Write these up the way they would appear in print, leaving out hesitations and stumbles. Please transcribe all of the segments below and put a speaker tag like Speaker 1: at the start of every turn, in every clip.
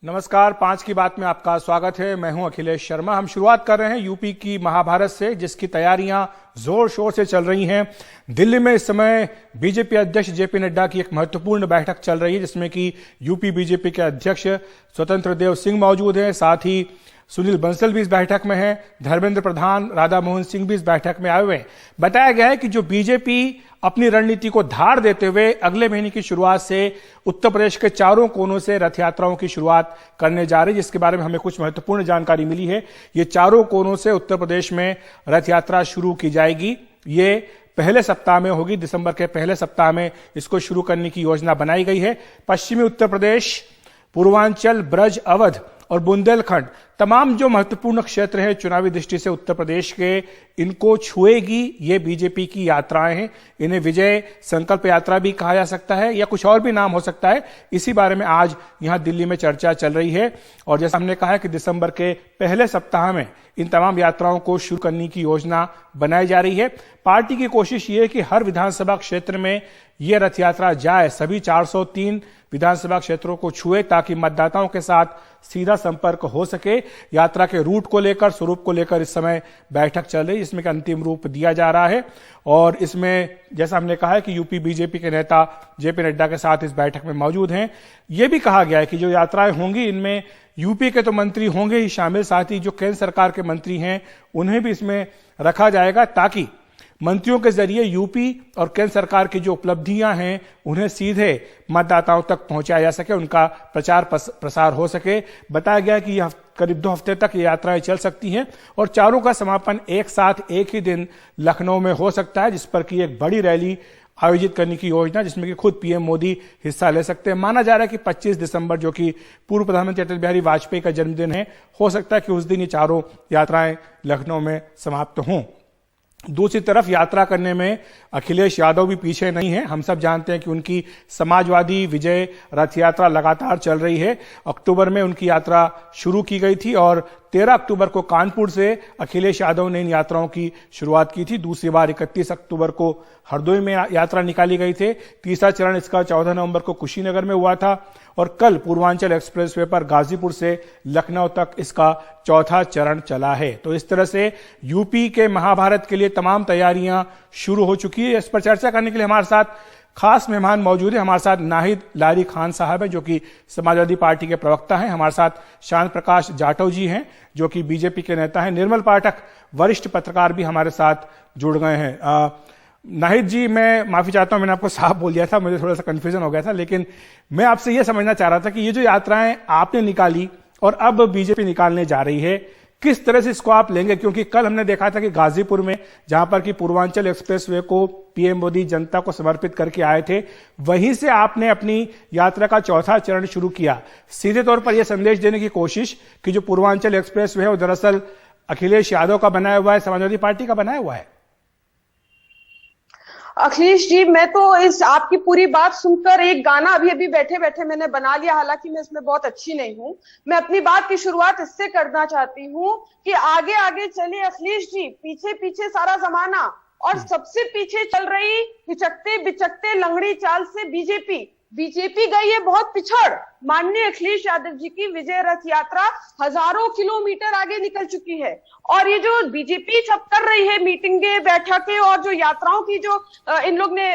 Speaker 1: नमस्कार, 5 की बात में आपका स्वागत है। मैं हूं अखिलेश शर्मा। हम शुरुआत कर रहे हैं यूपी की महाभारत से, जिसकी तैयारियां जोर शोर से चल रही हैं। दिल्ली में इस समय बीजेपी अध्यक्ष जेपी नड्डा की एक महत्वपूर्ण बैठक चल रही है, जिसमें कि यूपी बीजेपी के अध्यक्ष स्वतंत्र देव सिंह मौजूद हैं। साथ ही सुनील बंसल भी इस बैठक में हैं। धर्मेंद्र प्रधान, राधा मोहन सिंह भी इस बैठक में आए हुए हैं। बताया गया है कि जो बीजेपी अपनी रणनीति को धार देते हुए अगले महीने की शुरुआत से उत्तर प्रदेश के चारों कोनों से रथ यात्राओं की शुरुआत करने जा रही है, जिसके बारे में हमें कुछ महत्वपूर्ण जानकारी मिली है। ये चारों कोनों से उत्तर प्रदेश में रथ यात्रा शुरू की जाएगी। ये पहले सप्ताह में होगी, दिसंबर के पहले सप्ताह में इसको शुरू करने की योजना बनाई गई है। पश्चिमी उत्तर प्रदेश, पूर्वांचल, ब्रज, अवध और बुंदेलखंड, तमाम जो महत्वपूर्ण क्षेत्र हैं चुनावी दृष्टि से उत्तर प्रदेश के, इनको छुएगी ये बीजेपी की यात्राएं हैं। इन्हें विजय संकल्प यात्रा भी कहा जा सकता है या कुछ और भी नाम हो सकता है। इसी बारे में आज यहां दिल्ली में चर्चा चल रही है। और जैसा हमने कहा है कि दिसंबर के पहले सप्ताह में इन तमाम यात्राओं को शुरू करने की योजना बनाई जा रही है। पार्टी की कोशिश ये है कि हर विधानसभा क्षेत्र में यह रथ यात्रा जाए, सभी 403 विधानसभा क्षेत्रों को छुए, ताकि मतदाताओं के साथ सीधा संपर्क हो सके। यात्रा के रूट को लेकर, स्वरूप को लेकर इस समय बैठक चल रही है, जिसमें अंतिम रूप दिया जा रहा है। और इसमें जैसा हमने कहा है कि यूपी बीजेपी के नेता जेपी नड्डा के साथ इस बैठक में मौजूद हैं। यह भी कहा गया है कि जो यात्राएं होंगी इनमें यूपी के तो मंत्री होंगे ही शामिल, साथ ही जो केंद्र सरकार के मंत्री हैं उन्हें भी इसमें रखा जाएगा, ताकि मंत्रियों के जरिए यूपी और केंद्र सरकार की जो उपलब्धियां हैं उन्हें सीधे मतदाताओं तक पहुंचाया जा सके, उनका प्रचार प्रसार हो सके। बताया गया कि यह करीब 2 हफ्ते तक ये यात्राएं चल सकती हैं और चारों का समापन एक साथ एक ही दिन लखनऊ में हो सकता है, जिस पर कि एक बड़ी रैली आयोजित करने की योजना, जिसमें कि खुद पीएम मोदी हिस्सा ले सकते हैं। माना जा रहा है कि 25 दिसंबर, जो कि पूर्व प्रधानमंत्री अटल बिहारी वाजपेयी का जन्मदिन है, हो सकता है कि उस दिन ये चारों यात्राएं लखनऊ में समाप्त हों। दूसरी तरफ यात्रा करने में अखिलेश यादव भी पीछे नहीं है। हम सब जानते हैं कि उनकी समाजवादी विजय रथ यात्रा लगातार चल रही है। अक्टूबर में उनकी यात्रा शुरू की गई थी और 13 अक्टूबर को कानपुर से अखिलेश यादव ने इन यात्राओं की शुरुआत की थी। दूसरी बार 31 अक्टूबर को हरदोई में यात्रा निकाली गई थी। तीसरा चरण इसका 14 नवंबर को कुशीनगर में हुआ था और कल पूर्वांचल एक्सप्रेसवे पर गाजीपुर से लखनऊ तक इसका चौथा चरण चला है। तो इस तरह से यूपी के महाभारत के लिए तमाम तैयारियां शुरू हो चुकी है। इस पर चर्चा करने के लिए हमारे साथ खास मेहमान मौजूद है। हमारे साथ नाहिद लारी खान साहब हैं, जो कि समाजवादी पार्टी के प्रवक्ता हैं। हमारे साथ शांत प्रकाश जाटव जी हैं, जो कि बीजेपी के नेता हैं। निर्मल पाठक, वरिष्ठ पत्रकार, भी हमारे साथ जुड़ गए हैं। नाहिद जी, मैं माफी चाहता हूं, मैंने आपको साफ बोल दिया था, मुझे थोड़ा सा कंफ्यूजन हो गया था, लेकिन मैं आपसे यह समझना चाह रहा था कि ये जो यात्राएं आपने निकाली और अब बीजेपी निकालने जा रही है, किस तरह से इसको आप लेंगे? क्योंकि कल हमने देखा था कि गाजीपुर में, जहां पर कि पूर्वांचल एक्सप्रेसवे को पीएम मोदी जनता को समर्पित करके आए थे, वहीं से आपने अपनी यात्रा का चौथा चरण शुरू किया। सीधे तौर पर यह संदेश देने की कोशिश कि जो पूर्वांचल एक्सप्रेसवे है वो दरअसल अखिलेश यादव का बनाया हुआ है, समाजवादी पार्टी का बनाया हुआ है।
Speaker 2: अखिलेश जी, मैं तो इस आपकी पूरी बात सुनकर एक गाना अभी अभी बैठे बैठे मैंने बना लिया, हालांकि मैं इसमें बहुत अच्छी नहीं हूं। मैं अपनी बात की शुरुआत इससे करना चाहती हूं कि आगे आगे चले अखिलेश जी, पीछे पीछे सारा जमाना, और सबसे पीछे चल रही हिचकते बिचकते लंगड़ी चाल से बीजेपी गई है बहुत पिछड़। माननीय अखिलेश यादव जी की विजय रथ यात्रा हजारों किलोमीटर आगे निकल चुकी है। और ये जो बीजेपी सब कर रही है, मीटिंगें, बैठकें और जो यात्राओं की जो इन लोग ने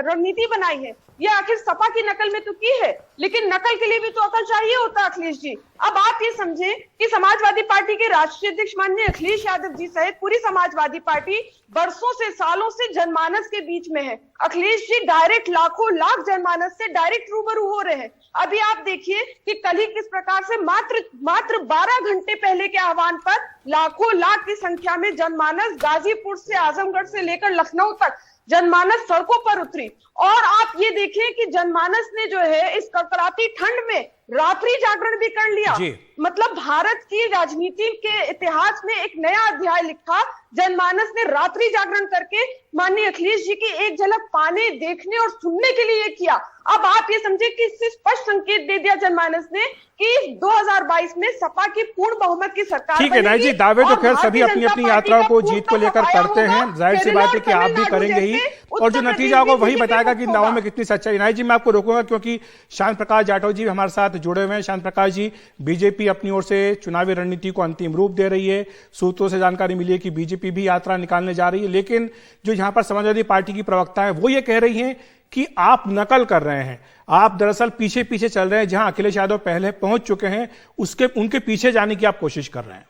Speaker 2: रणनीति बनाई है, ये आखिर सपा की नकल में तो की है, लेकिन नकल के लिए भी तो अकल चाहिए होता है अखिलेश जी। अब आप ये समझे कि समाजवादी पार्टी के राष्ट्रीय अध्यक्ष माननीय अखिलेश यादव जी सहित पूरी समाजवादी पार्टी बरसों से, सालों से जनमानस के बीच में है। अखिलेश जी डायरेक्ट लाखों लाख जनमानस से डायरेक्ट रूबरू हो रहे हैं। अभी आप देखिए कि कल ही किस प्रकार से मात्र 12 घंटे पहले के आह्वान पर लाखों लाख की संख्या में जनमानस गाजीपुर से, आजमगढ़ से लेकर लखनऊ तक जनमानस सड़कों पर उतरी। और आप ये देखिए कि जनमानस ने जो है इस कड़कड़ाती ठंड में रात्रि जागरण भी कर लिया। मतलब भारत की राजनीति के इतिहास में एक नया अध्याय लिखा। जनमानस ने रात्रि जागरण करके माननीय अखिलेश जी की एक झलक पाने, देखने और सुनने के लिए किया। अब आप ये समझे कि इससे स्पष्ट संकेत दे दिया जनमानस ने कि 2022 में सपा की पूर्ण बहुमत की सरकार।
Speaker 1: ठीक है नाई जी, दावे तो खैर सभी अपनी अपनी यात्राओं को जीत को लेकर करते हैं, जाहिर सी बात है कि आप भी करेंगे ही। और जो नतीजा होगा वही बताएगा कि नाव में कितनी सच्चाई। इनायत जी, मैं आपको रोकूंगा क्योंकि शांत प्रकाश जाटव जी हमारे साथ जुड़े हुए हैं। शांत प्रकाश जी, बीजेपी अपनी ओर से चुनावी रणनीति को अंतिम रूप दे रही है। सूत्रों से जानकारी मिली है कि बीजेपी भी यात्रा निकालने जा रही है, लेकिन जो यहाँ पर समाजवादी पार्टी की प्रवक्ता है वो ये कह रही है कि आप नकल कर रहे हैं, आप दरअसल पीछे पीछे चल रहे हैं। जहां अखिलेश यादव पहले पहुंच चुके हैं उनके पीछे जाने की आप कोशिश कर रहे हैं।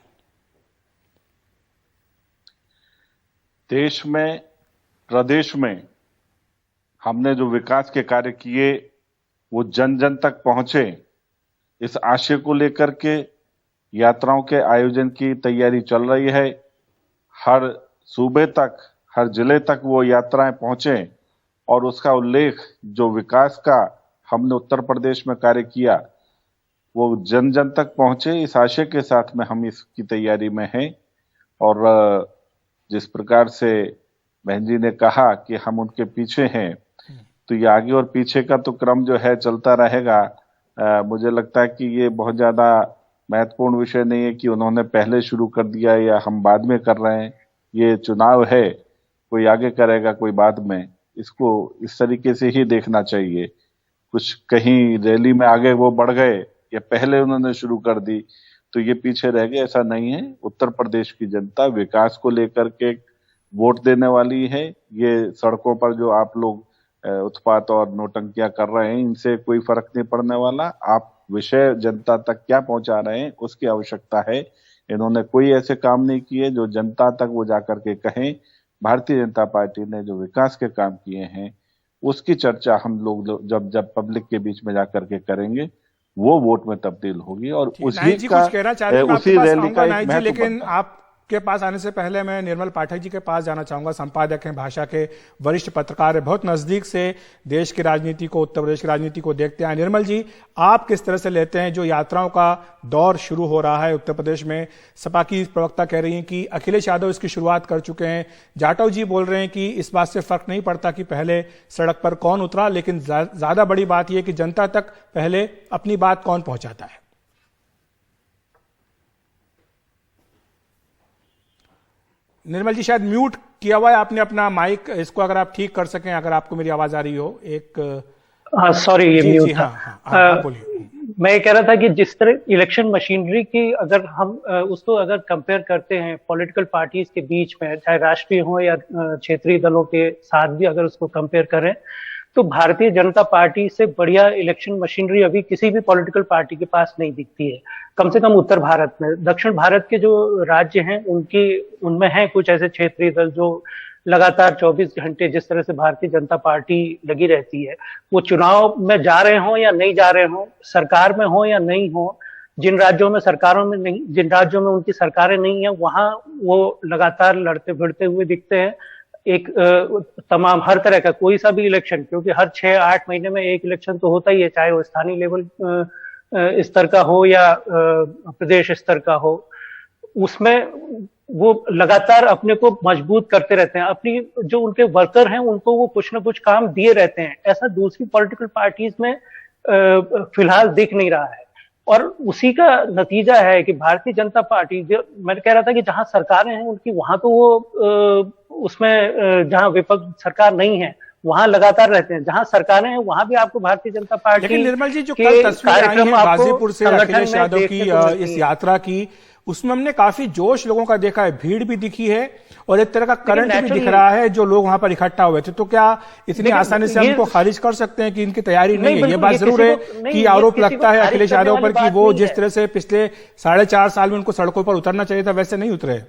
Speaker 3: देश में, प्रदेश में हमने जो विकास के कार्य किए वो जन जन तक पहुंचे, इस आशय को लेकर के यात्राओं के आयोजन की तैयारी चल रही है। हर सूबे तक, हर जिले तक वो यात्राएं पहुंचे और उसका उल्लेख जो विकास का हमने उत्तर प्रदेश में कार्य किया वो जन जन तक पहुंचे, इस आशय के साथ में हम इसकी तैयारी में हैं। और जिस प्रकार से बहन जी ने कहा कि हम उनके पीछे हैं, तो ये आगे और पीछे का तो क्रम जो है चलता रहेगा। मुझे लगता है कि ये बहुत ज्यादा महत्वपूर्ण विषय नहीं है कि उन्होंने पहले शुरू कर दिया या हम बाद में कर रहे हैं। ये चुनाव है, कोई आगे करेगा कोई बाद में, इसको इस तरीके से ही देखना चाहिए। कुछ कहीं रैली में आगे वो बढ़ गए या पहले उन्होंने शुरू कर दी तो ये पीछे रह गए, ऐसा नहीं है। उत्तर प्रदेश की जनता विकास को लेकर के वोट देने वाली है। ये सड़कों पर जो आप लोग उत्पात और नौटंकियां कर रहे हैं, इनसे कोई फर्क नहीं पड़ने वाला। आप विषय जनता तक क्या पहुंचा रहे हैं उसकी आवश्यकता है। इन्होंने कोई ऐसे काम नहीं किए जो जनता तक वो जाकर के कहें। भारतीय जनता पार्टी ने जो विकास के काम किए हैं उसकी चर्चा हम लोग जब पब्लिक के बीच में जाकर के करेंगे, वो वोट में तब्दील होगी। और उसी का, उसी रैली का एक महत्व।
Speaker 1: लेकिन आपके पास आने से पहले मैं निर्मल पाठक जी के पास जाना चाहूंगा। संपादक हैं, भाषा के वरिष्ठ पत्रकार है, बहुत नजदीक से देश की राजनीति को, उत्तर प्रदेश की राजनीति को देखते हैं। निर्मल जी, आप किस तरह से लेते हैं जो यात्राओं का दौर शुरू हो रहा है उत्तर प्रदेश में? सपा की प्रवक्ता कह रही हैं कि अखिलेश यादव इसकी शुरुआत कर चुके हैं। जाटव जी बोल रहे हैं कि इस बात से फर्क नहीं पड़ता कि पहले सड़क पर कौन उतरा, लेकिन ज्यादा बड़ी बात यह कि जनता तक पहले अपनी बात कौन पहुंचाता है। निर्मल जी, शायद म्यूट किया हुआ है आपने अपना माइक, इसको अगर आप ठीक कर सकें, अगर आपको मेरी आवाज आ रही हो। एक
Speaker 4: सॉरी, ये म्यूट था।
Speaker 1: हाँ, बोलिए।
Speaker 4: मैं ये कह रहा था कि जिस तरह इलेक्शन मशीनरी की अगर हम उसको अगर कंपेयर करते हैं पॉलिटिकल पार्टीज के बीच में, चाहे राष्ट्रीय हो या क्षेत्रीय दलों के साथ भी अगर उसको कंपेयर करें, तो भारतीय जनता पार्टी से बढ़िया इलेक्शन मशीनरी अभी किसी भी पॉलिटिकल पार्टी के पास नहीं दिखती है, कम से कम उत्तर भारत में। दक्षिण भारत के जो राज्य हैं उनमें हैं कुछ ऐसे क्षेत्रीय दल जो लगातार 24 घंटे जिस तरह से भारतीय जनता पार्टी लगी रहती है, वो चुनाव में जा रहे हों या नहीं जा रहे हों, सरकार में हो या नहीं हो, जिन राज्यों में सरकारों में नहीं, जिन राज्यों में उनकी सरकारें नहीं है, वहां वो लगातार लड़ते भिड़ते हुए दिखते हैं। एक तमाम हर तरह का कोई सा भी इलेक्शन, क्योंकि हर 6-8 महीने में एक इलेक्शन तो होता ही है, चाहे वो स्थानीय लेवल स्तर का हो या प्रदेश स्तर का हो, उसमें वो लगातार अपने को मजबूत करते रहते हैं। अपनी जो उनके वर्कर हैं उनको वो कुछ ना कुछ काम दिए रहते हैं। ऐसा दूसरी पॉलिटिकल पार्टीज में फिलहाल दिख नहीं रहा है, और उसी का नतीजा है कि भारतीय जनता पार्टी, जो मैं कह रहा था कि जहां सरकारें हैं उनकी, वहां तो वो उसमें जहां विपक्ष सरकार नहीं है वहां लगातार रहते हैं, जहां सरकारें हैं वहां भी आपको भारतीय जनता पार्टी।
Speaker 1: लेकिन निर्मल जी, जो कल तस्वीरें आई हैं गाजीपुर से अखिलेश यादव की इस यात्रा की, उसमें हमने काफी जोश लोगों का देखा है, भीड़ भी दिखी है और एक तरह का करंट भी दिख रहा है जो लोग वहां पर इकट्ठा हुए थे। तो क्या इतनी आसानी से हमको खारिज कर सकते हैं कि इनकी तैयारी नहीं है? ये बात जरूर है कि आरोप लगता है अखिलेश यादव पर कि वो जिस तरह से पिछले 4.5 साल में उनको सड़कों पर उतरना चाहिए था वैसे नहीं उतरे।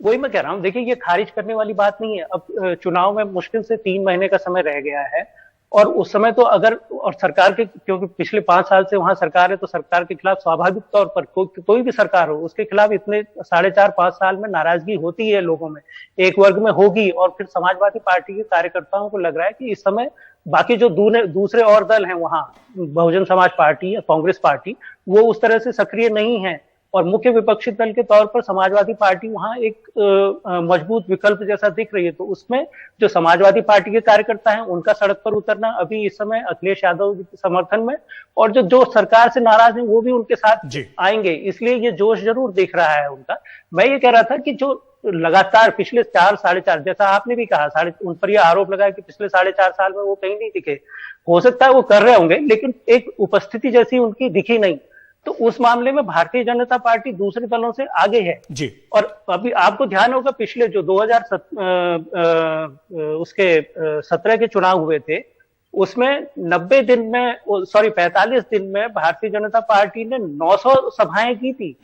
Speaker 4: वही मैं कह रहा हूँ, देखिए ये खारिज करने वाली बात नहीं है। अब चुनाव में मुश्किल से 3 महीने का समय रह गया है, और उस समय तो अगर, और सरकार के, क्योंकि पिछले 5 साल से वहां सरकार है, तो सरकार के खिलाफ स्वाभाविक तौर पर कोई भी सरकार हो उसके खिलाफ इतने 4.5-5 साल में नाराजगी होती है लोगों में, एक वर्ग में होगी। और फिर समाजवादी पार्टी के कार्यकर्ताओं को लग रहा है कि इस समय बाकी जो दूसरे और दल हैं वहां, बहुजन समाज पार्टी या कांग्रेस पार्टी, वो उस तरह से सक्रिय नहीं है, और मुख्य विपक्षी दल के तौर पर समाजवादी पार्टी वहां एक मजबूत विकल्प जैसा दिख रही है। तो उसमें जो समाजवादी पार्टी के कार्यकर्ता हैं उनका सड़क पर उतरना अभी इस समय अखिलेश यादव के समर्थन में, और जो सरकार से नाराज हैं वो भी उनके साथ आएंगे, इसलिए ये जोश जरूर दिख रहा है उनका। मैं ये कह रहा था कि जो लगातार पिछले 4-4.5, जैसा आपने भी कहा, उन पर यह आरोप लगा कि पिछले 4.5 साल में वो कहीं नहीं दिखे। हो सकता है वो कर रहे होंगे, लेकिन एक उपस्थिति जैसी उनकी दिखी नहीं। तो उस मामले में भारतीय जनता पार्टी दूसरे दलों से आगे है
Speaker 1: जी।
Speaker 4: और अभी आपको ध्यान होगा, पिछले जो 2017 के चुनाव हुए थे, उसमें 45 दिन में भारतीय जनता पार्टी ने 900 सभाएं की थी।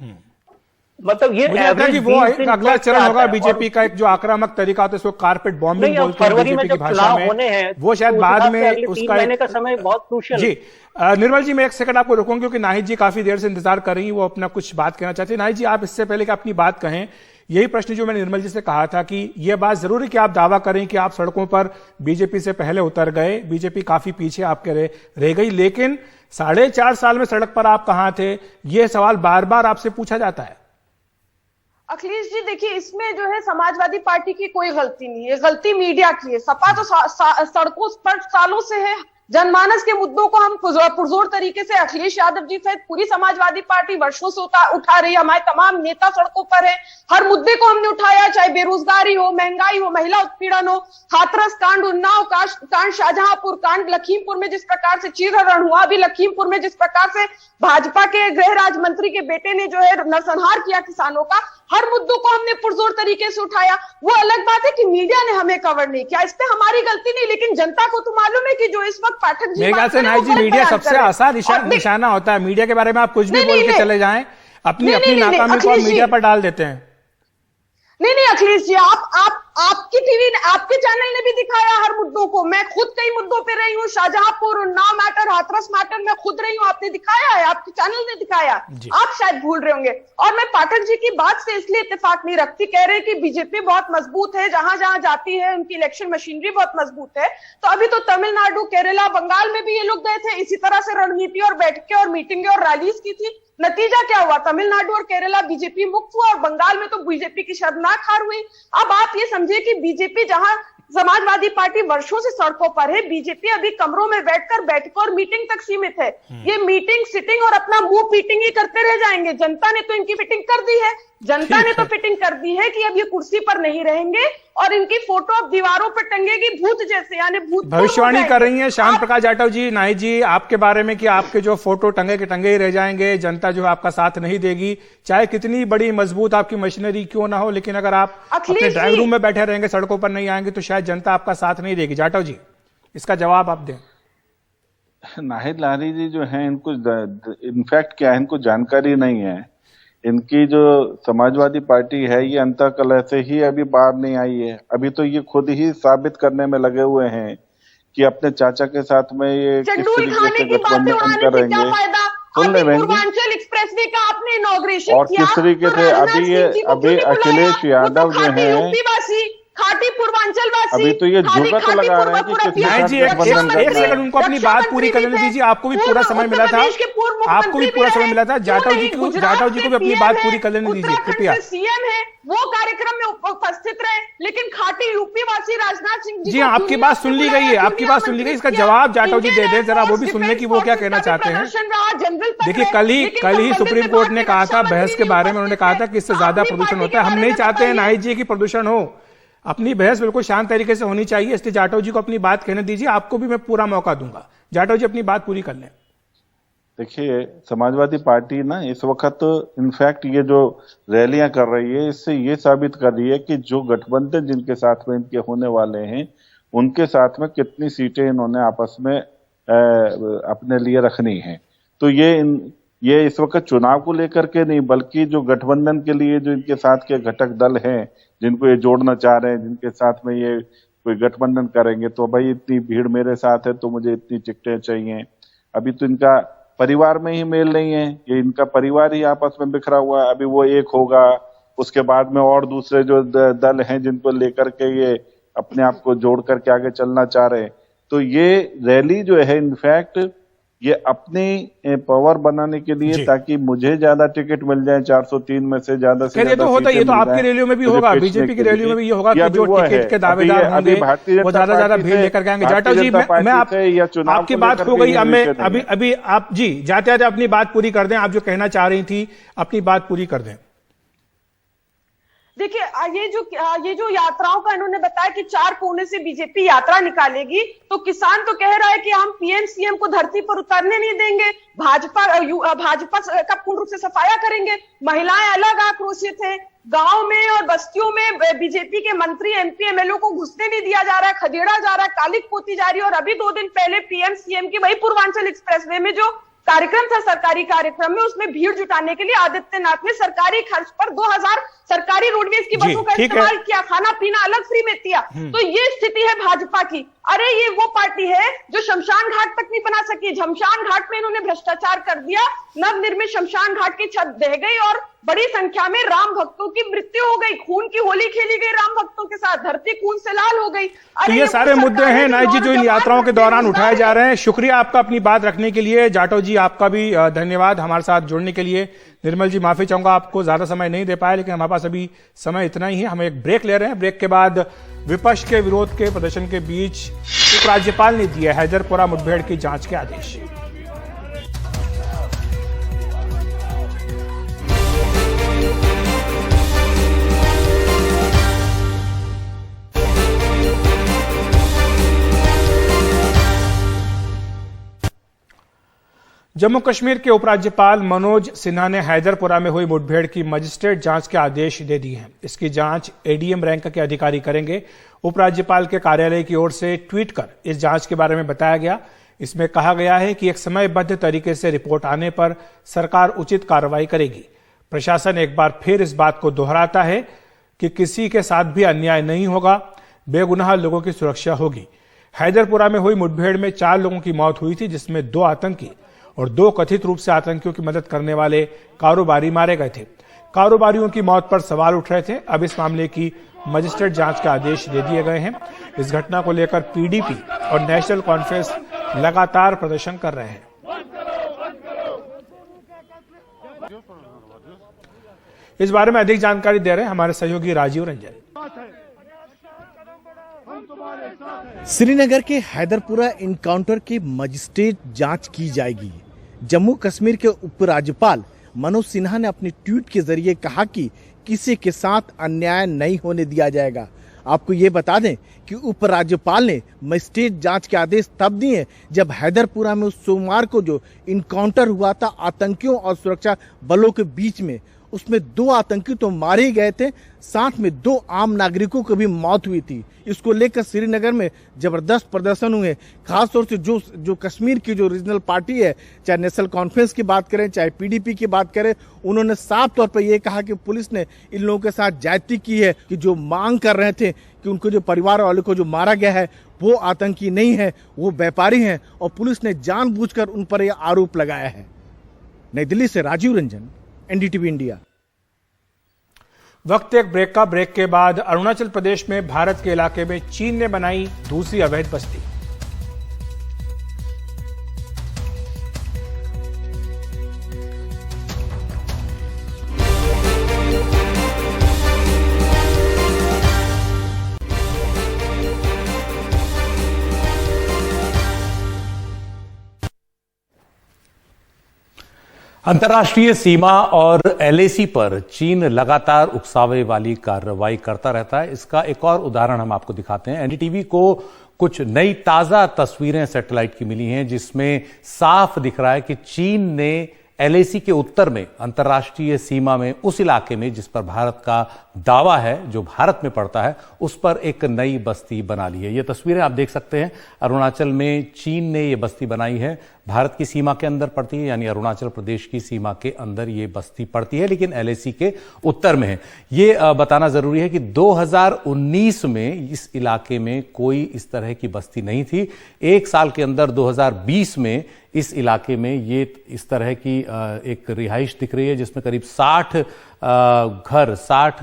Speaker 4: मतलब ये
Speaker 1: मुझे लगता है कि वो अगला चरण होगा बीजेपी का, एक जो आक्रामक तरीका होता है उसको कारपेट बॉम्बिंग बोलते हैं बीजेपी की भाषा में, वो शायद बाद में उसका
Speaker 4: 3 महीने का समय बहुत क्रूशियल
Speaker 1: जी। निर्मल जी, मैं एक सेकंड आपको रोकूंगा क्योंकि नाहिद जी काफी देर से इंतजार कर रही हैं, वो अपना कुछ बात कहना चाहती है। नाहिद जी, आप इससे पहले कि अपनी बात कहें, यही प्रश्न जो मैंने निर्मल जी से कहा था कि यह बात जरूरी कि आप दावा करें कि आप सड़कों पर बीजेपी से पहले उतर गए, बीजेपी काफी पीछे आपके रह गई, लेकिन 4.5 साल में सड़क पर आप कहां थे, यह सवाल बार बार आपसे पूछा जाता है।
Speaker 2: अखिलेश जी, देखिए, इसमें जो है समाजवादी पार्टी की कोई गलती नहीं है, गलती मीडिया की है। सपा तो सड़कों पर सालों से है, जनमानस के मुद्दों को हम पुरजोर तरीके से अखिलेश यादव जी सहित पूरी समाजवादी पार्टी वर्षों से उठा रही है। हमारे तमाम नेता सड़कों पर है, हर मुद्दे को हमने उठाया, चाहे बेरोजगारी हो, महंगाई हो, महिला उत्पीड़न हो, हाथरस कांड, उन्नाव कांड, शाहजहांपुर कांड, लखीमपुर में जिस प्रकार से चीरहरण हुआ, अभी लखीमपुर में जिस प्रकार से भाजपा के गृह राज्य मंत्री के बेटे ने जो है नरसंहार किया किसानों का, हर मुद्दों को हमने पुरजोर तरीके से उठाया। वो अलग बात है कि मीडिया ने हमें कवर नहीं किया, इस पे हमारी गलती नहीं, लेकिन जनता को तो मालूम है कि जो इस वक्त पाठक जी
Speaker 1: मेरे ख्याल से नाहिद जी, मीडिया सबसे आसान निशाना होता है। मीडिया के बारे में आप कुछ भी बोल के चले जाएं, अपनी नाकामी को आप मीडिया पर डाल देते हैं।
Speaker 2: नहीं अखिलेश जी, आपकी टीवी ने, आपके चैनल ने भी दिखाया हर मुद्दों को। मैं खुद कई मुद्दों पे रही हूँ, शाहजहांपुर, उन्नाव मैटर, हाथरस मैटर में खुद रही हूँ, आपने दिखाया है, आपके चैनल ने दिखाया। आप शायद भूल रहे होंगे। और मैं पाठक जी की बात से इसलिए इत्तेफाक नहीं रखती, कह रहे कि बीजेपी बहुत मजबूत है, जहां जहां जाती है उनकी इलेक्शन मशीनरी बहुत मजबूत है। तो अभी तो तमिलनाडु, केरला, बंगाल में भी ये लोग गए थे, इसी तरह से रणनीति और बैठकें और मीटिंगें और रैलीज की थी। नतीजा क्या हुआ? तमिलनाडु और केरला बीजेपी मुक्त हुआ और बंगाल में तो बीजेपी की शर्मनाक हार हुई। अब आप ये समझिए कि बीजेपी, जहां समाजवादी पार्टी वर्षों से सड़कों पर है, बीजेपी अभी कमरों में बैठकर बैठकों और मीटिंग तक सीमित है। ये मीटिंग, सिटिंग और अपना मुंह पीटिंग ही करते रह जाएंगे। जनता ने तो इनकी फिटिंग कर दी है, जनता ने तो फिटिंग कर दी है कि अब ये कुर्सी पर नहीं रहेंगे और इनकी फोटो अब दीवारों पर टंगेगी भूत जैसे, यानी भूत
Speaker 1: भविष्यवाणी कर रही है श्याम प्रकाश जाटव जी, नाहिद जी, आपके बारे में कि आपके जो फोटो टंगे के टंगे ही रह जाएंगे, जनता जो है आपका साथ नहीं देगी, चाहे कितनी बड़ी मजबूत आपकी मशीनरी क्यों ना हो, लेकिन अगर आप अपने ड्राइंग रूम में बैठे रहेंगे, सड़कों पर नहीं आएंगे, तो शायद जनता आपका साथ नहीं देगी। जाटव जी, इसका जवाब आप दें।
Speaker 3: नाहिद लारी जी जो है, इनको इनफैक्ट क्या है, इनको जानकारी नहीं है। इनकी जो समाजवादी पार्टी है, ये अंतःकलह से ही अभी बाहर नहीं आई है। अभी तो ये खुद ही साबित करने में लगे हुए हैं कि अपने चाचा के साथ में ये किस तरीके से गठबंधन करेंगे। सुन ले बहन जी,
Speaker 2: एक्सप्रेसवे का आपने इनॉग्रेशन
Speaker 3: और किस तरीके से अभी अखिलेश यादव जो है,
Speaker 2: खाटी पूर्वांचलवासी,
Speaker 3: अभी तो ये झूठा तो लगा रहे हैं कि
Speaker 1: एक सेकंड उनको अपनी बात पूरी करने दीजिए। आपको भी पूरा समय मिला था, आपको भी पूरा समय मिला था। जाटव जी को भी अपनी बात पूरी कर लेने दीजिए कृपया।
Speaker 2: सीएम है, वो कार्यक्रम में उपस्थित रहे, लेकिन खाटी यूपी वासी राजनाथ सिंह जी,
Speaker 1: आपकी बात सुन ली गई है, आपकी बात सुन ली गई। इसका जवाब जाटव जी दे दे, जरा वो भी सुन ले कि वो क्या कहना चाहते हैं। देखिए, कल ही सुप्रीम कोर्ट ने कहा था बहस के बारे में, उन्होंने कहा था कि इससे ज्यादा प्रदूषण होता है। हम नहीं चाहते हैं नाहिद जी की प्रदूषण हो, अपनी बहस बिल्कुल शांत तरीके से होनी चाहिए, इसलिए जाटव जी को अपनी बात कहने दीजिए। आपको भी मैं पूरा मौका दूंगा, जाटव जी अपनी बात पूरी कर लें।
Speaker 3: देखिए, समाजवादी पार्टी ना इस वक्त इनफैक्ट ये जो रैलियां कर रही है, इससे ये साबित कर रही है कि जो गठबंधन जिनके साथ में इनके होने वाले हैं, उनके साथ में कितनी सीटें इन्होंने आपस में अपने लिए रखनी है। तो ये इस वक्त चुनाव को लेकर के नहीं, बल्कि जो गठबंधन के लिए जो इनके साथ के घटक दल हैं, जिनको ये जोड़ना चाह रहे हैं, जिनके साथ में ये कोई गठबंधन करेंगे, तो भाई इतनी भीड़ मेरे साथ है तो मुझे इतनी टिकटें चाहिए। अभी तो इनका परिवार में ही मेल नहीं है, ये इनका परिवार ही आपस में बिखरा हुआ है। अभी वो एक होगा, उसके बाद में और दूसरे जो दल हैं जिनको लेकर के ये अपने आप को जोड़ करके आगे चलना चाह रहे हैं। तो ये रैली जो है इनफैक्ट ये अपनी पावर बनाने के लिए, ताकि मुझे ज्यादा टिकट मिल जाए, 403 में से ज्यादा से ज्यादा
Speaker 1: तो होता, ये तो आपकी रैलियों में भी होगा, बीजेपी की रैलियों में भी ये होगा कि जो टिकट के दावेदार होंगे वो ज्यादा भीड़ लेकर के आएंगे। जाटव जी, मैं आपकी बात हो गई, अभी आप जी जाते जाते अपनी बात पूरी कर दें। आप जो कहना चाह रही थी अपनी बात पूरी कर दें।
Speaker 2: देखिए ये जो यात्राओं का इन्होंने बताया कि 4 कोने से बीजेपी यात्रा निकालेगी, तो किसान तो कह रहा है कि हम पीएम सीएम को धरती पर उतरने नहीं देंगे, भाजपा का पूर्ण रूप से सफाया करेंगे। महिलाएं अलग आक्रोशित हैं, गांव में और बस्तियों में बीजेपी के मंत्री एमपी एमएलए को घुसने नहीं दिया जा रहा है, खदेड़ा जा रहा है, कालिक पोती जा रही है। और अभी 2 दिन पहले पीएम सीएम की वही पूर्वांचल एक्सप्रेसवे में जो कार्यक्रम था, सरकारी कार्यक्रम में, उसमें भीड़ जुटाने के लिए आदित्यनाथ ने सरकारी खर्च पर 2000 सरकारी रोडवेज की बसों का इस्तेमाल किया, खाना पीना अलग फ्री में दिया। तो ये स्थिति है भाजपा की। अरे ये वो पार्टी है जो शमशान घाट तक नहीं बना सकी। शमशान घाट में इन्होंने भ्रष्टाचार कर दिया, नवनिर्मित शमशान घाट की छत ढह गई और बड़ी संख्या में राम भक्तों की मृत्यु हो गई, खून की होली खेली गई राम भक्तों के साथ, धरती खून से लाल हो गई।
Speaker 1: तो ये सारे मुद्दे हैं नायक जी जो इन यात्राओं के दौरान उठाए जा रहे हैं। शुक्रिया आपका अपनी बात रखने के लिए। जाटव जी आपका भी धन्यवाद हमारे साथ जुड़ने के लिए। निर्मल जी माफी चाहूंगा, आपको ज्यादा समय नहीं दे पाया, लेकिन हमारे पास अभी समय इतना ही है। हम एक ब्रेक ले रहे हैं। ब्रेक के बाद विपक्ष के विरोध के प्रदर्शन के बीच उपराज्यपाल ने दिया हैदरपुरा मुठभेड़ की जांच के आदेश। जम्मू कश्मीर के उपराज्यपाल मनोज सिन्हा ने हैदरपुरा में हुई मुठभेड़ की मजिस्ट्रेट जांच के आदेश दे दिए हैं। इसकी जांच एडीएम रैंक के अधिकारी करेंगे। उपराज्यपाल के कार्यालय की ओर से ट्वीट कर इस जांच के बारे में बताया गया। इसमें कहा गया है कि एक समयबद्ध तरीके से रिपोर्ट आने पर सरकार उचित कार्रवाई करेगी। प्रशासन एक बार फिर इस बात को दोहराता है कि किसी के साथ भी अन्याय नहीं होगा, बेगुनाह लोगों की सुरक्षा होगी। हैदरपुरा में हुई मुठभेड़ में 4 लोगों की मौत हुई थी, जिसमें 2 आतंकी और 2 कथित रूप से आतंकियों की मदद करने वाले कारोबारी मारे गए थे। कारोबारियों की मौत पर सवाल उठ रहे थे। अब इस मामले की मजिस्ट्रेट जांच के आदेश दे दिए गए हैं। इस घटना को लेकर पीडीपी और नेशनल कॉन्फ्रेंस लगातार प्रदर्शन कर रहे हैं। इस बारे में अधिक जानकारी दे रहे हैं हमारे सहयोगी राजीव रंजन।
Speaker 5: श्रीनगर के हैदरपुरा इनकाउंटर की मजिस्ट्रेट जांच की जाएगी। जम्मू कश्मीर के उपराज्यपाल मनोज सिन्हा ने अपने ट्वीट के जरिए कहा कि किसी के साथ अन्याय नहीं होने दिया जाएगा। आपको ये बता दें कि उपराज्यपाल ने मजिस्ट्रेट जांच के आदेश तब दिए जब हैदरपुरा में उस सोमवार को जो इनकाउंटर हुआ था आतंकियों और सुरक्षा बलों के बीच में, उसमें 2 आतंकी तो मारे गए थे, साथ में 2 आम नागरिकों की भी मौत हुई थी। इसको लेकर श्रीनगर में जबरदस्त प्रदर्शन हुए। खासतौर से जो कश्मीर की जो रीजनल पार्टी है, चाहे नेशनल कॉन्फ्रेंस की बात करें चाहे पीडीपी की बात करें, उन्होंने साफ तौर पर यह कहा कि पुलिस ने इन लोगों के साथ ज्यादती की है, कि जो मांग कर रहे थे कि उनको जो परिवार वालों को जो मारा गया है वो आतंकी नहीं है, वो व्यापारी हैं, और पुलिस ने जानबूझकर उन पर यह आरोप लगाया है। नई दिल्ली से राजीव रंजन, एनडीटीवी इंडिया।
Speaker 1: वक्त एक ब्रेक का। ब्रेक के बाद अरुणाचल प्रदेश में भारत के इलाके में चीन ने बनाई दूसरी अवैध बस्ती।
Speaker 6: अंतर्राष्ट्रीय सीमा और एलएसी पर चीन लगातार उकसावे वाली कार्रवाई करता रहता है। इसका एक और उदाहरण हम आपको दिखाते हैं। एनडीटीवी को कुछ नई ताजा तस्वीरें सैटेलाइट की मिली हैं, जिसमें साफ दिख रहा है कि चीन ने एलएसी के उत्तर में अंतर्राष्ट्रीय सीमा में उस इलाके में जिस पर भारत का दावा है, जो भारत में पड़ता है, उस पर एक नई बस्ती बना ली है। ये तस्वीरें आप देख सकते हैं। अरुणाचल में चीन ने ये बस्ती बनाई है। भारत की सीमा के अंदर पड़ती है, यानी अरुणाचल प्रदेश की सीमा के अंदर ये बस्ती पड़ती है, लेकिन एलएसी के उत्तर में है। ये बताना जरूरी है कि 2019 में इस इलाके में कोई इस तरह की बस्ती नहीं थी। 1 साल के अंदर 2020 में इस इलाके में ये इस तरह की एक रिहाइश दिख रही है, जिसमें करीब 60 घर, 60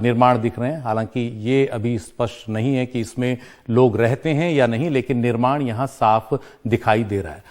Speaker 6: निर्माण दिख रहे हैं। हालांकि ये अभी स्पष्ट नहीं है कि इसमें लोग रहते हैं या नहीं, लेकिन निर्माण यहां साफ दिखाई दे रहा है।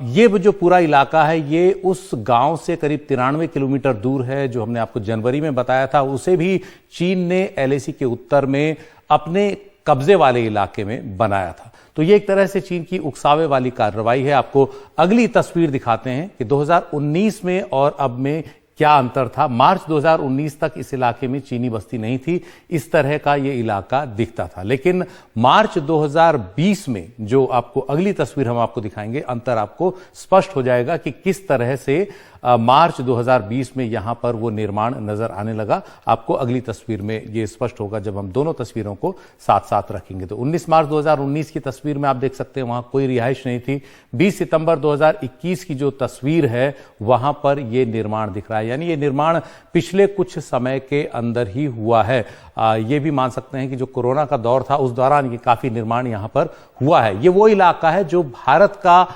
Speaker 6: ये जो पूरा इलाका है, ये उस गांव से करीब 93 किलोमीटर दूर है, जो हमने आपको जनवरी में बताया था। उसे भी चीन ने एलएसी के उत्तर में अपने कब्जे वाले इलाके में बनाया था। तो ये एक तरह से चीन की उकसावे वाली कार्रवाई है। आपको अगली तस्वीर दिखाते हैं कि 2019 में और अब में क्या अंतर था। मार्च 2019 तक इस इलाके में चीनी बस्ती नहीं थी, इस तरह का ये इलाका दिखता था। लेकिन मार्च 2020 में जो आपको अगली तस्वीर हम आपको दिखाएंगे, अंतर आपको स्पष्ट हो जाएगा कि किस तरह से मार्च 2020 में यहां पर वो निर्माण नजर आने लगा। आपको अगली तस्वीर में ये स्पष्ट होगा जब हम दोनों तस्वीरों को साथ साथ रखेंगे। तो 19 मार्च 2019 की तस्वीर में आप देख सकते हैं वहां कोई रिहाइश नहीं थी। 20 सितंबर 2021 की जो तस्वीर है वहां पर ये निर्माण दिख रहा है, यानी ये निर्माण पिछले कुछ समय के अंदर ही हुआ है। ये भी मान सकते हैं कि जो कोरोना का दौर था उस दौरान ये काफी निर्माण यहां पर हुआ है। ये वो इलाका है जो भारत का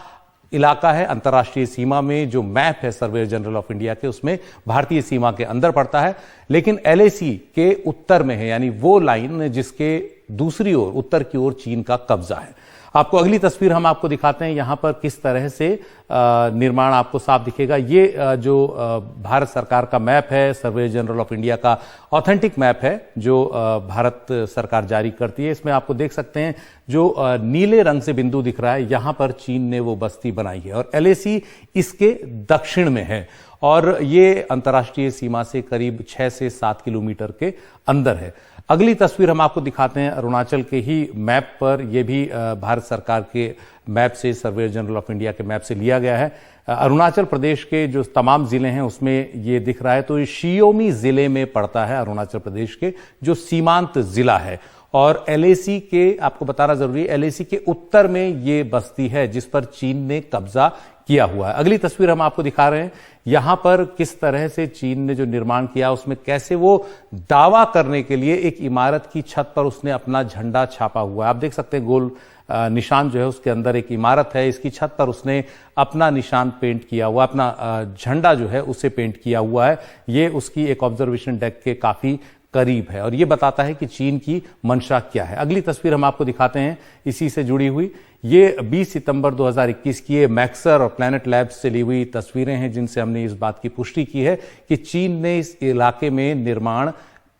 Speaker 6: इलाका है, अंतर्राष्ट्रीय सीमा में जो मैप है सर्वेयर जनरल ऑफ इंडिया के, उसमें भारतीय सीमा के अंदर पड़ता है, लेकिन एलएसी के उत्तर में है, यानी वो लाइन जिसके दूसरी ओर उत्तर की ओर चीन का कब्जा है। आपको अगली तस्वीर हम आपको दिखाते हैं, यहां पर किस तरह से निर्माण आपको साफ दिखेगा। ये जो भारत सरकार का मैप है, सर्वे जनरल ऑफ इंडिया का ऑथेंटिक मैप है जो भारत सरकार जारी करती है। इसमें आपको देख सकते हैं जो नीले रंग से बिंदु दिख रहा है, यहां पर चीन ने वो बस्ती बनाई है और एलएसी इसके दक्षिण में है और ये अंतर्राष्ट्रीय सीमा से करीब 6 से 7 किलोमीटर के अंदर है। अगली तस्वीर हम आपको दिखाते हैं अरुणाचल के ही मैप पर, यह भी भारत सरकार के मैप से, सर्वेयर जनरल ऑफ इंडिया के मैप से लिया गया है। अरुणाचल प्रदेश के जो तमाम जिले हैं उसमें ये दिख रहा है, तो ये शियोमी जिले में पड़ता है अरुणाचल प्रदेश के, जो सीमांत जिला है। और एलएसी के, आपको बताना जरूरी है, एलएसी के उत्तर में ये बस्ती है जिस पर चीन ने कब्जा किया हुआ है। अगली तस्वीर हम आपको दिखा रहे हैं, यहां पर किस तरह से चीन ने जो निर्माण किया उसमें कैसे वो दावा करने के लिए एक इमारत की छत पर उसने अपना झंडा छापा हुआ है। आप देख सकते हैं गोल निशान जो है उसके अंदर एक इमारत है, इसकी छत पर उसने अपना निशान पेंट किया हुआ, अपना झंडा जो है उसे पेंट किया हुआ है। ये उसकी एक ऑब्जर्वेशन डेक के काफी करीब है और यह बताता है कि चीन की मंशा क्या है। अगली तस्वीर हम आपको दिखाते हैं इसी से जुड़ी हुई, ये 20 सितंबर 2021 की ये मैक्सर और प्लैनेट लैब्स से ली हुई तस्वीरें हैं जिनसे हमने इस बात की पुष्टि की है कि चीन ने इस इलाके में निर्माण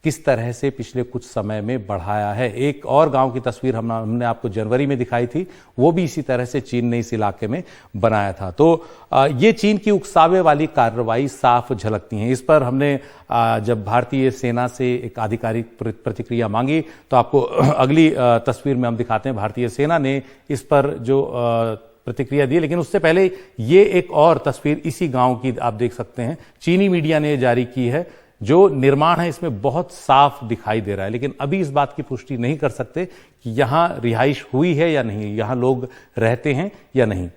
Speaker 6: किस तरह से पिछले कुछ समय में बढ़ाया है। एक और गांव की तस्वीर हमने आपको जनवरी में दिखाई थी, वो भी इसी तरह से चीन ने इस इलाके में बनाया था। तो ये चीन की उकसावे वाली कार्रवाई साफ झलकती हैं। इस पर हमने जब भारतीय सेना से एक आधिकारिक प्रतिक्रिया मांगी तो आपको अगली तस्वीर में हम दिखाते हैं भारतीय सेना ने इस पर जो प्रतिक्रिया दी। लेकिन उससे पहले ये एक और तस्वीर इसी गांव की आप देख सकते हैं, चीनी मीडिया ने जारी की है। जो निर्माण है इसमें बहुत साफ दिखाई दे रहा है, लेकिन अभी इस बात की पुष्टि नहीं कर सकते कि यहां रिहाइश हुई है या नहीं, यहां लोग रहते हैं या नहीं।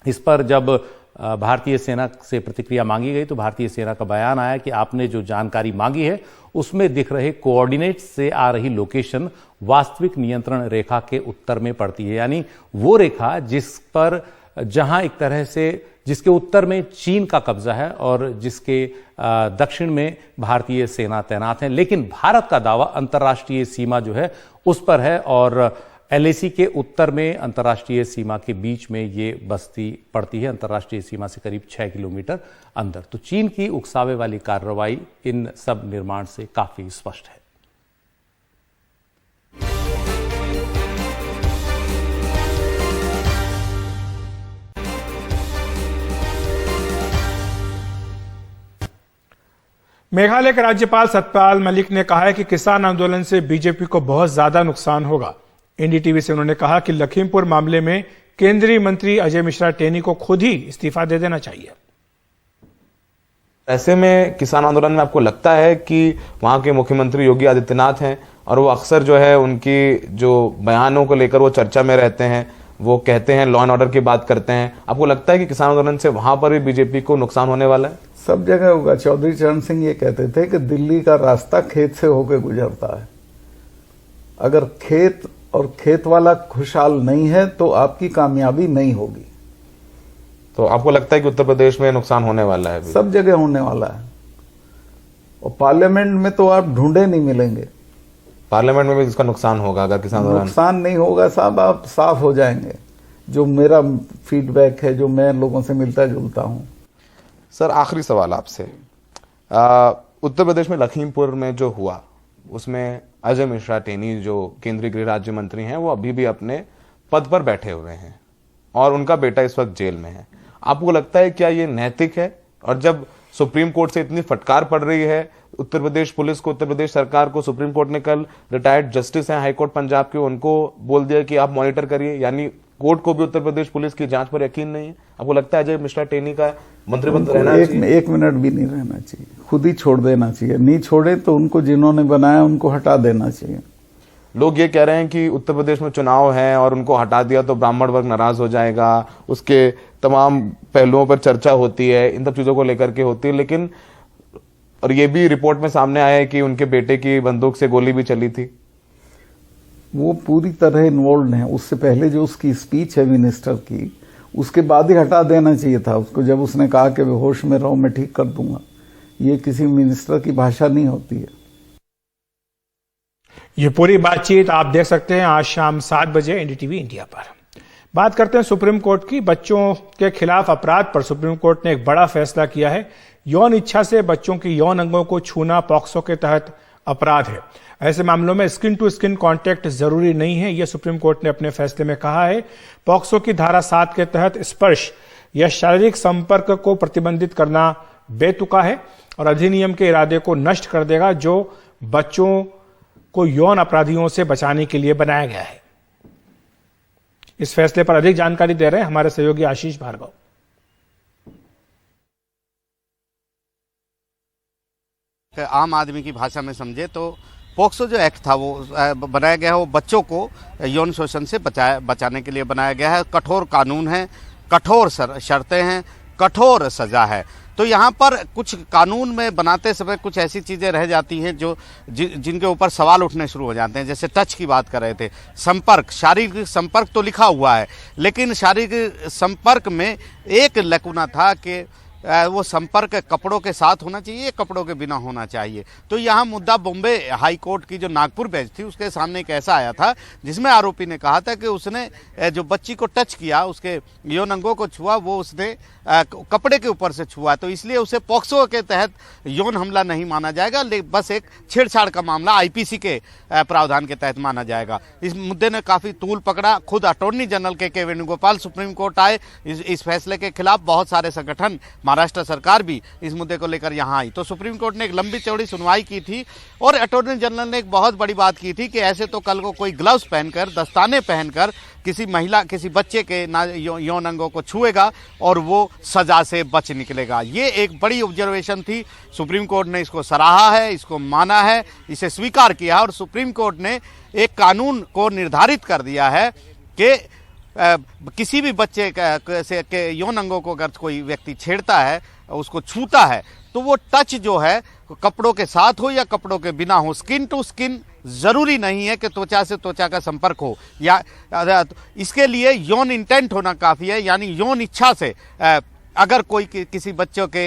Speaker 6: इस पर जब भारतीय सेना से प्रतिक्रिया मांगी गई तो भारतीय सेना का बयान आया कि आपने जो जानकारी मांगी है उसमें दिख रहे कोऑर्डिनेट्स से आ रही लोकेशन वास्तविक नियंत्रण रेखा के उत्तर में पड़ती है, यानी वो रेखा जिस पर जहां एक तरह से जिसके उत्तर में चीन का कब्जा है और जिसके दक्षिण में भारतीय सेना तैनात है। लेकिन भारत का दावा अंतर्राष्ट्रीय सीमा जो है उस पर है और एलएसी के उत्तर में अंतर्राष्ट्रीय सीमा के बीच में ये बस्ती पड़ती है, अंतर्राष्ट्रीय सीमा से करीब 6 किलोमीटर अंदर। तो चीन की उकसावे वाली कार्रवाई इन सब निर्माण से काफी स्पष्ट है।
Speaker 1: मेघालय के राज्यपाल सत्यपाल मलिक ने कहा है कि किसान आंदोलन से बीजेपी को बहुत ज्यादा नुकसान होगा। एनडीटीवी से उन्होंने कहा कि लखीमपुर मामले में केंद्रीय मंत्री अजय मिश्रा टेनी को खुद ही इस्तीफा दे देना चाहिए।
Speaker 7: ऐसे में किसान आंदोलन में आपको लगता है कि वहां के मुख्यमंत्री योगी आदित्यनाथ हैं और वो अक्सर जो है उनकी जो बयानों को लेकर वो चर्चा में रहते हैं, वो कहते हैं लॉ एंड ऑर्डर की बात करते हैं। आपको लगता है कि किसान आंदोलन से वहां पर भी बीजेपी को नुकसान होने वाला है?
Speaker 8: सब जगह होगा। चौधरी चरण सिंह ये कहते थे कि दिल्ली का रास्ता खेत से होकर गुजरता है। अगर खेत और खेत वाला खुशहाल नहीं है तो आपकी कामयाबी नहीं होगी।
Speaker 7: तो आपको लगता है कि उत्तर प्रदेश में नुकसान होने वाला है?
Speaker 8: सब जगह होने वाला है और पार्लियामेंट में तो आप ढूंढे नहीं मिलेंगे।
Speaker 7: पार्लियामेंट में भी इसका नुकसान होगा अगर किसान आंदोलन?
Speaker 8: नुकसान नहीं होगा साहब, आप साफ हो जाएंगे। जो मेरा फीडबैक है, जो मैं लोगों से मिलता जुलता हूं।
Speaker 7: सर आखिरी सवाल आपसे, उत्तर प्रदेश में लखीमपुर में जो हुआ उसमें अजय मिश्रा टेनी जो केंद्रीय गृह राज्य मंत्री हैं वो अभी भी अपने पद पर बैठे हुए हैं और उनका बेटा इस वक्त जेल में है। आपको लगता है क्या ये नैतिक है? और जब सुप्रीम कोर्ट से इतनी फटकार पड़ रही है उत्तर प्रदेश पुलिस को, उत्तर प्रदेश सरकार को। सुप्रीम कोर्ट ने कल रिटायर्ड जस्टिस हैं हाईकोर्ट पंजाब के, उनको बोल दिया कि आप मॉनिटर करिए, यानी कोर्ट को भी उत्तर प्रदेश पुलिस की जांच पर यकीन नहीं है। आपको लगता है अजय मिश्रा टेनी का मंत्रिमंडल रहना चाहिए?
Speaker 8: एक मिनट भी नहीं रहना चाहिए, खुद ही छोड़ देना चाहिए। नहीं छोड़े तो उनको जिन्होंने बनाया उनको हटा देना चाहिए।
Speaker 7: लोग ये कह रहे हैं कि उत्तर प्रदेश में चुनाव है और उनको हटा दिया तो ब्राह्मण वर्ग नाराज हो जाएगा, उसके तमाम पहलुओं पर चर्चा होती है, इन सब चीजों को लेकर के होती है। लेकिन और ये भी रिपोर्ट में सामने आया है कि उनके बेटे की बंदूक से गोली भी चली थी।
Speaker 8: वो पूरी तरह इन्वॉल्व है। उससे पहले जो उसकी स्पीच है मिनिस्टर की, उसके बाद ही हटा देना चाहिए था उसको, जब उसने कहा कि बेहोश में रहो मैं ठीक कर दूंगा। ये किसी मिनिस्टर की भाषा नहीं होती है।
Speaker 1: ये पूरी बातचीत आप देख सकते हैं आज शाम 7 बजे एनडीटीवी इंडिया पर। बात करते हैं सुप्रीम कोर्ट की। बच्चों के खिलाफ अपराध पर सुप्रीम कोर्ट ने एक बड़ा फैसला किया है। यौन इच्छा से बच्चों की यौन अंगों को छूना पॉक्सो के तहत अपराध है। ऐसे मामलों में स्किन टू स्किन कांटेक्ट जरूरी नहीं है, यह सुप्रीम कोर्ट ने अपने फैसले में कहा है। पॉक्सो की धारा 7 के तहत स्पर्श या शारीरिक संपर्क को प्रतिबंधित करना बेतुका है और अधिनियम के इरादे को नष्ट कर देगा जो बच्चों को यौन अपराधियों से बचाने के लिए बनाया गया है। इस फैसले पर अधिक जानकारी दे रहे हैं हमारे सहयोगी आशीष भार्गव।
Speaker 9: आम आदमी की भाषा में समझे तो पॉक्सो जो एक्ट था वो बनाया गया है, वो बच्चों को यौन शोषण से बचाने के लिए बनाया गया है। कठोर कानून है, कठोर शर्तें हैं, कठोर सजा है। तो यहाँ पर कुछ कानून में बनाते समय कुछ ऐसी चीज़ें रह जाती हैं जो जिनके ऊपर सवाल उठने शुरू हो जाते हैं। जैसे टच की बात कर रहे थे, संपर्क, शारीरिक संपर्क तो लिखा हुआ है, लेकिन शारीरिक संपर्क में एक लकुना था कि वो संपर्क कपड़ों के साथ होना चाहिए, कपड़ों के बिना होना चाहिए। तो यहाँ मुद्दा बॉम्बे हाई कोर्ट की जो नागपुर बेंच थी उसके सामने एक ऐसा आया था जिसमें आरोपी ने कहा था कि उसने जो बच्ची को टच किया, उसके यौन अंगों को छुआ, वो उसने कपड़े के ऊपर से छुआ, तो इसलिए उसे पॉक्सो के तहत यौन हमला नहीं माना जाएगा, बस एक छेड़छाड़ का मामला आईपीसी के प्रावधान के तहत माना जाएगा। इस मुद्दे ने काफी तूल पकड़ा। खुद अटॉर्नी जनरल के वेणुगोपाल सुप्रीम कोर्ट आए इस फैसले के खिलाफ। बहुत सारे संगठन, महाराष्ट्र सरकार भी इस मुद्दे को लेकर यहाँ आई। तो सुप्रीम कोर्ट ने एक लंबी चौड़ी सुनवाई की थी और अटॉर्नी जनरल ने एक बहुत बड़ी बात की थी कि ऐसे तो कल को कोई ग्लव्स पहनकर, दस्ताने पहनकर किसी महिला, किसी बच्चे के यौन अंगों को छुएगा और वो सजा से बच निकलेगा। ये एक बड़ी ऑब्जर्वेशन थी। सुप्रीम कोर्ट ने इसको सराहा है, इसको माना है, इसे स्वीकार किया और सुप्रीम कोर्ट ने एक कानून को निर्धारित कर दिया है कि किसी भी बच्चे के यौन अंगों को अगर कोई व्यक्ति छेड़ता है, उसको छूता है, तो वो टच जो है कपड़ों के साथ हो या कपड़ों के बिना हो, स्किन टू स्किन जरूरी नहीं है कि त्वचा से त्वचा का संपर्क हो, या इसके लिए यौन इंटेंट होना काफी है, यानी यौन इच्छा से अगर कोई किसी बच्चों के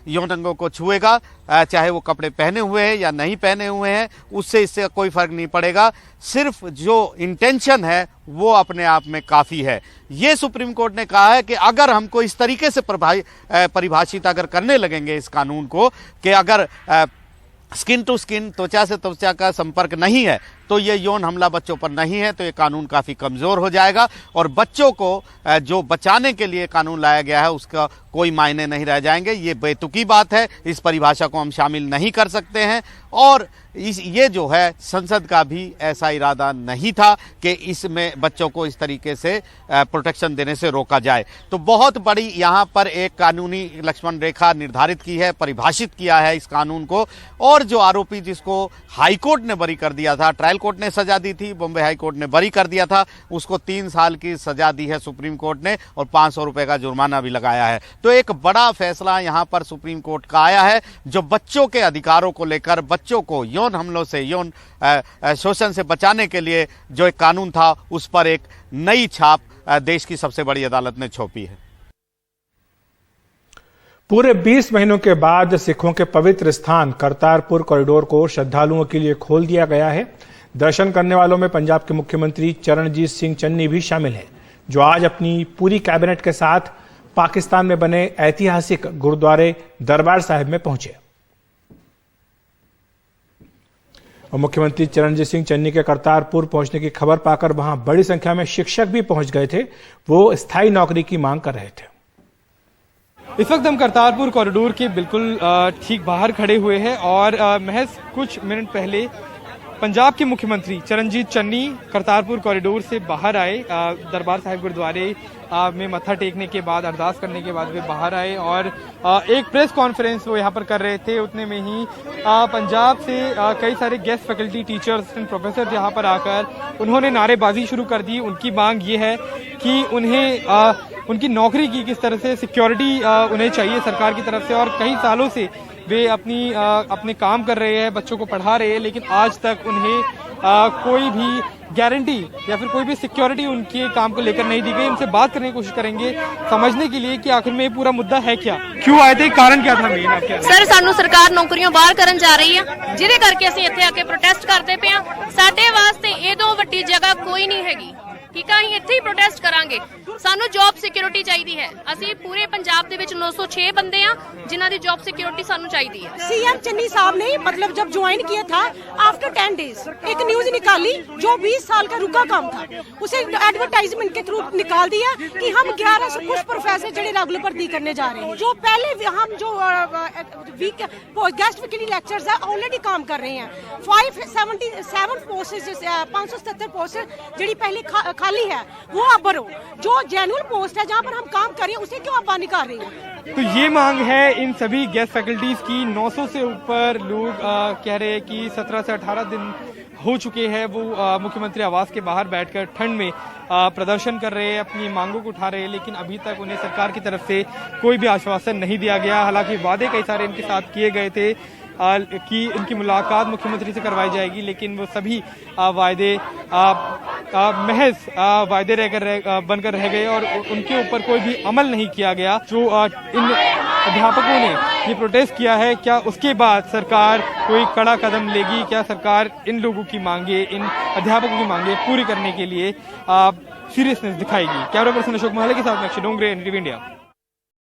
Speaker 9: यौन अंगों को छुएगा, चाहे वो कपड़े पहने हुए हैं या नहीं पहने हुए हैं, उससे इससे कोई फर्क नहीं पड़ेगा। सिर्फ जो इंटेंशन है वो अपने आप में काफ़ी है। ये सुप्रीम कोर्ट ने कहा है कि अगर हमको इस तरीके से परिभाषित अगर करने लगेंगे इस कानून को कि अगर स्किन टू स्किन, त्वचा से त्वचा का संपर्क नहीं है, तो ये यौन हमला बच्चों पर नहीं है, तो ये कानून काफ़ी कमज़ोर हो जाएगा और बच्चों को जो बचाने के लिए कानून लाया गया है उसका कोई मायने नहीं रह जाएंगे। ये बेतुकी बात है, इस परिभाषा को हम शामिल नहीं कर सकते हैं और ये जो है संसद का भी ऐसा इरादा नहीं था कि इसमें बच्चों को इस तरीके से प्रोटेक्शन देने से रोका जाए। तो बहुत बड़ी यहाँ पर एक कानूनी लक्ष्मण रेखा निर्धारित की है, परिभाषित किया है इस कानून को। और जो आरोपी जिसको हाई कोर्ट ने बरी कर दिया था, ट्रायल कोर्ट ने सजा दी थी, बॉम्बे हाई कोर्ट ने बरी कर दिया था, उसको 3 साल की सजा दी है सुप्रीम कोर्ट ने और 500 रुपए का जुर्माना भी लगाया है। तो एक बड़ा फैसला यहाँ पर सुप्रीम कोर्ट का आया है जो बच्चों के अधिकारों को लेकर, बच्चों को यौन हमलों से, यौन शोषण से बचाने के लिए जो एक कानून था उस पर एक नई छाप देश की सबसे बड़ी अदालत ने छोपी है।
Speaker 1: पूरे 20 महीनों के बाद सिखों के पवित्र स्थान करतारपुर कॉरिडोर को श्रद्धालुओं के लिए खोल दिया गया है। दर्शन करने वालों में पंजाब के मुख्यमंत्री चरणजीत सिंह चन्नी भी शामिल हैं, जो आज अपनी पूरी कैबिनेट के साथ पाकिस्तान में बने ऐतिहासिक गुरुद्वारे दरबार साहिब में पहुंचे। और मुख्यमंत्री चरणजीत सिंह चन्नी के करतारपुर पहुंचने की खबर पाकर वहां बड़ी संख्या में शिक्षक भी पहुंच गए थे। वो स्थायी नौकरी की मांग कर रहे थे।
Speaker 10: इस वक्त हम करतारपुर कॉरिडोर के बिल्कुल ठीक बाहर खड़े हुए हैं और महज कुछ मिनट पहले पंजाब के मुख्यमंत्री चरणजीत चन्नी करतारपुर कॉरिडोर से बाहर आए। दरबार साहिब गुरुद्वारे में मत्था टेकने के बाद, अरदास करने के बाद वे बाहर आए और एक प्रेस कॉन्फ्रेंस वो यहाँ पर कर रहे थे। उतने में ही पंजाब से कई सारे guest faculty, teachers and professor यहाँ पर आकर उन्होंने नारेबाजी शुरू कर दी। उनकी मांग ये है कि उन्हें उनकी नौकरी की किस तरह से सिक्योरिटी उन्हें चाहिए सरकार की तरफ से, और कई सालों से वे अपने काम कर रहे हैं, बच्चों को पढ़ा रहे हैं, लेकिन आज तक उन्हें कोई भी गारंटी या फिर कोई भी सिक्योरिटी उनके काम को लेकर नहीं दी गई। इनसे बात करने की कोशिश करेंगे समझने के लिए कि आखिर में ये पूरा मुद्दा है क्या, क्यों आए थे, कारण क्या था मेन आपके?
Speaker 11: सर ਸਾਨੂੰ ਸਰਕਾਰ ਨੌਕਰੀਆਂ ਬਾਹਰ ਕਰਨ ਜਾ ਰਹੀ ਆ, ਜਿਹਦੇ ਕਰਕੇ ਅਸੀਂ ਇੱਥੇ ਆ ਕੇ ਪ੍ਰੋਟੈਸਟ ਕਰਦੇ ਪਏ ਆ। ਸਾਡੇ ਵਾਸਤੇ ਇਹ ਤੋਂ ਵੱਡੀ ਜਗ੍ਹਾ ਕੋਈ ਨਹੀਂ ਹੈਗੀ, ਠੀਕ ਆ? ਅਸੀਂ ਇੱਥੇ ਹੀ ਪ੍ਰੋਟੈਸਟ ਕਰਾਂਗੇ। ਸਾਨੂੰ ਜੌਬ ਸਿਕਿਉਰਿਟੀ ਚਾਹੀਦੀ ਹੈ। ਅਸੀਂ ਪੂਰੇ ਪੰਜਾਬ ਦੇ ਵਿੱਚ 906 ਬੰਦੇ ਆ जिन्हों की जॉब सिक्योरिटी सानू चाहिए है।
Speaker 12: सीएम चन्नी साहब ने मतलब जब ज्वाइन किया था आफ्टर 10 डेज एक न्यूज निकाली जो 20 साल का रुका काम था, उसे एडवर्टाइजमेंट के थ्रू निकाल दिया कि हम 1100 कुछ प्रोफेसर जड़े रेगुलर भर्ती करने जा रहे हैं। जो पहले हम जो गेस्ट फैकल्टी लेक्चरर्स है ऑलरेडी काम कर रहे हैं। 577 पोस्ट 577 पोस्ट जड़ी पहले खाली है वो अब भरो। जो जेन्युइन पोस्ट है जहाँ पर हम काम कर रहे हैं उसे क्यों आप निकाल रहे हैं?
Speaker 10: तो ये मांग है इन सभी गेस्ट फैकल्टीज की। 900 से ऊपर लोग कह रहे हैं कि 17 से 18 दिन हो चुके हैं वो मुख्यमंत्री आवास के बाहर बैठकर ठंड में प्रदर्शन कर रहे हैं, अपनी मांगों को उठा रहे हैं, लेकिन अभी तक उन्हें सरकार की तरफ से कोई भी आश्वासन नहीं दिया गया। हालांकि वादे कई सारे इनके साथ किए गए थे कि इनकी मुलाकात मुख्यमंत्री से करवाई जाएगी, लेकिन वो सभी वायदे महज वायदे बनकर रह गए और उनके ऊपर कोई भी अमल नहीं किया गया। जो इन अध्यापकों ने ये प्रोटेस्ट किया है, क्या उसके बाद सरकार कोई कड़ा कदम लेगी? क्या सरकार इन लोगों की मांगे, इन अध्यापकों की मांगे पूरी करने के लिए सीरियसनेस दिखाएगी? कैमरा पर्सन अशोक महले के साथ नक्शे डोंगरे, NDTV इंडिया।